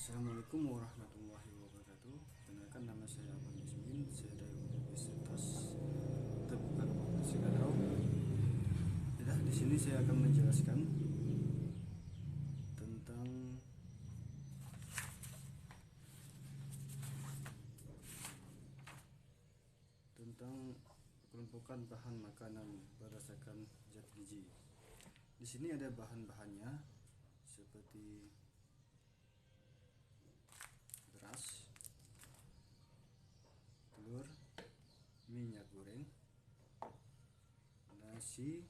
Assalamualaikum warahmatullahi wabarakatuh. Perkenalkan, nama saya Abang Yasmin. Saya dari Universitas Terbuka Kabupaten Segadau. Di sini saya akan menjelaskan tentang kelompokan bahan makanan berdasarkan zat gizi. Di sini ada bahan-bahannya seperti beras, telur, minyak goreng, nasi,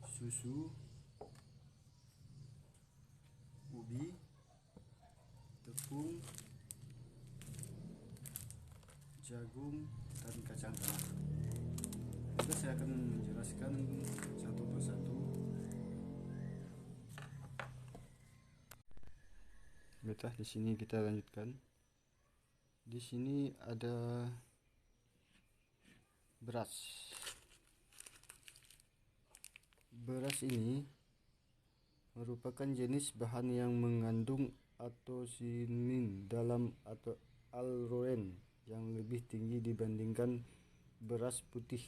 susu, ubi, tepung, jagung, dan kacang tanah. Saya akan menjelaskan satu persatu. Di sini kita lanjutkan. Di sini ada beras. Beras ini merupakan jenis bahan yang mengandung atosinin dalam atau alroen yang lebih tinggi dibandingkan beras putih.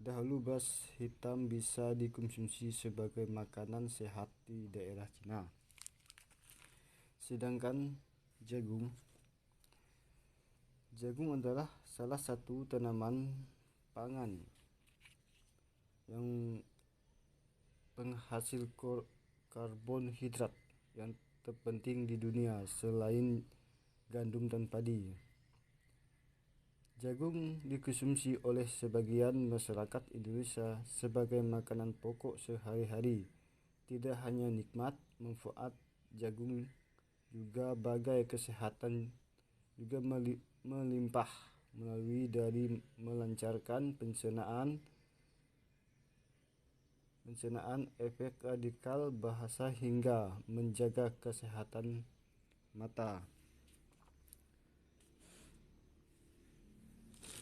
Dahulu beras hitam bisa dikonsumsi sebagai makanan sehat di daerah Cina. Sedangkan jagung adalah salah satu tanaman pangan yang penghasil karbohidrat yang terpenting di dunia selain gandum dan padi. Jagung dikonsumsi oleh sebagian masyarakat Indonesia sebagai makanan pokok sehari-hari. Tidak hanya nikmat, manfaat jagung juga bagai kesehatan juga melimpah melalui dari melancarkan pencernaan, efek radikal bahasa hingga menjaga kesehatan mata.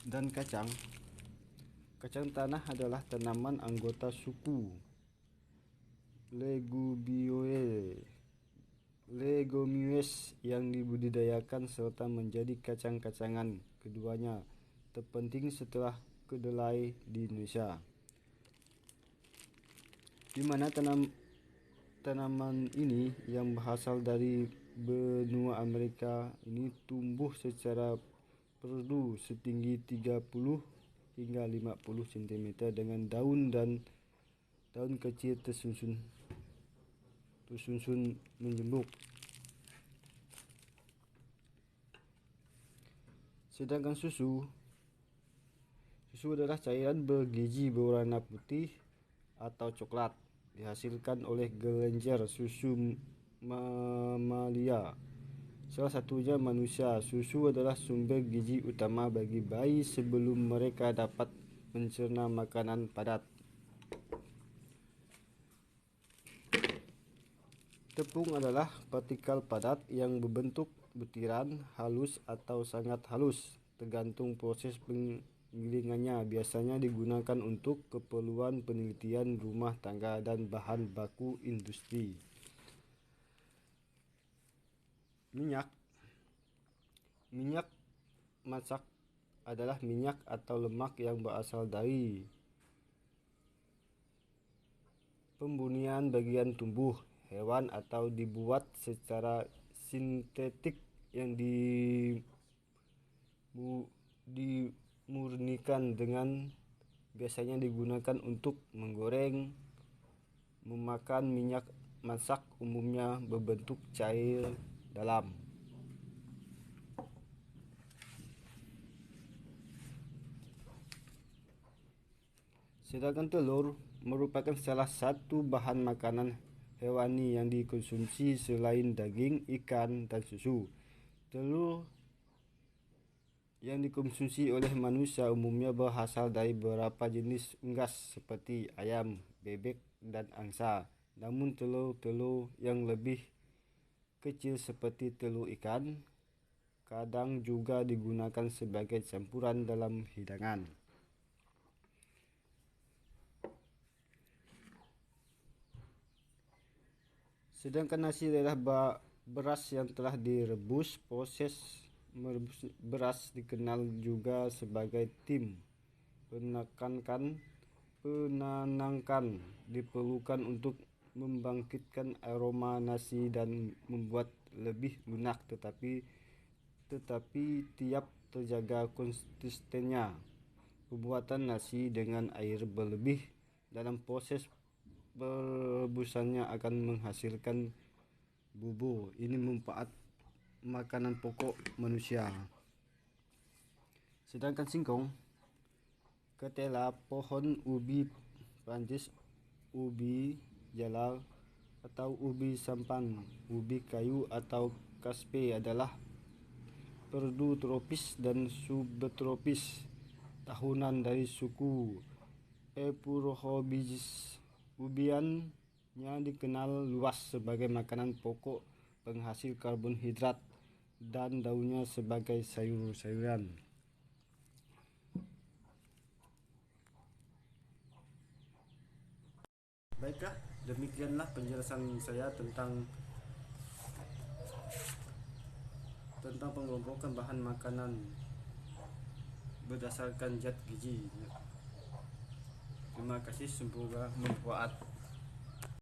Dan kacang tanah adalah tanaman anggota suku Legumiaceae yang dibudidayakan serta menjadi kacang-kacangan. Keduanya terpenting setelah kedelai di Indonesia, di mana tanaman ini yang berasal dari benua Amerika ini tumbuh secara perdu setinggi 30 hingga 50 cm dengan daun kecil tersusun menjembuk. Sedangkan susu adalah cairan bergizi berwarna putih atau coklat, dihasilkan oleh kelenjar susu mamalia, salah satunya manusia. Susu adalah sumber gizi utama bagi bayi sebelum mereka dapat mencerna makanan padat. Tepung adalah partikel padat yang berbentuk butiran, halus atau sangat halus, tergantung proses penggilingannya. Biasanya digunakan untuk keperluan penelitian rumah tangga dan bahan baku industri. Minyak masak adalah minyak atau lemak yang berasal dari pembunian bagian tubuh hewan atau dibuat secara sintetik yang dimurnikan dengan biasanya digunakan untuk menggoreng. Memakan minyak masak umumnya berbentuk cair dalam. Sedangkan telur merupakan salah satu bahan makanan hewani yang dikonsumsi selain daging, ikan, dan susu. Telur yang dikonsumsi oleh manusia umumnya berasal dari beberapa jenis unggas seperti ayam, bebek, dan angsa. Namun telur yang lebih kecil seperti telur ikan kadang juga digunakan sebagai campuran dalam hidangan. Sedangkan nasi adalah beras yang telah direbus. Proses merebus beras dikenal juga sebagai tim. Penanangkan diperlukan untuk membangkitkan aroma nasi dan membuat lebih lunak, tetapi tiap terjaga konsistennya. Pembuatan nasi dengan air berlebih dalam proses perebusannya akan menghasilkan bubur. Ini manfaat makanan pokok manusia. Sedangkan singkong, ketela, pohon ubi Prancis, ubi jalar atau ubi sampan, ubi kayu atau kaspe adalah perdu tropis dan subtropis tahunan dari suku Epurohorbiaceae. Ubiannya dikenal luas sebagai makanan pokok penghasil karbohidrat dan daunnya sebagai sayur-sayuran. Baiklah, demikianlah penjelasan saya tentang pengelompokan bahan makanan berdasarkan zat gizi. Terima kasih, semoga bermanfaat.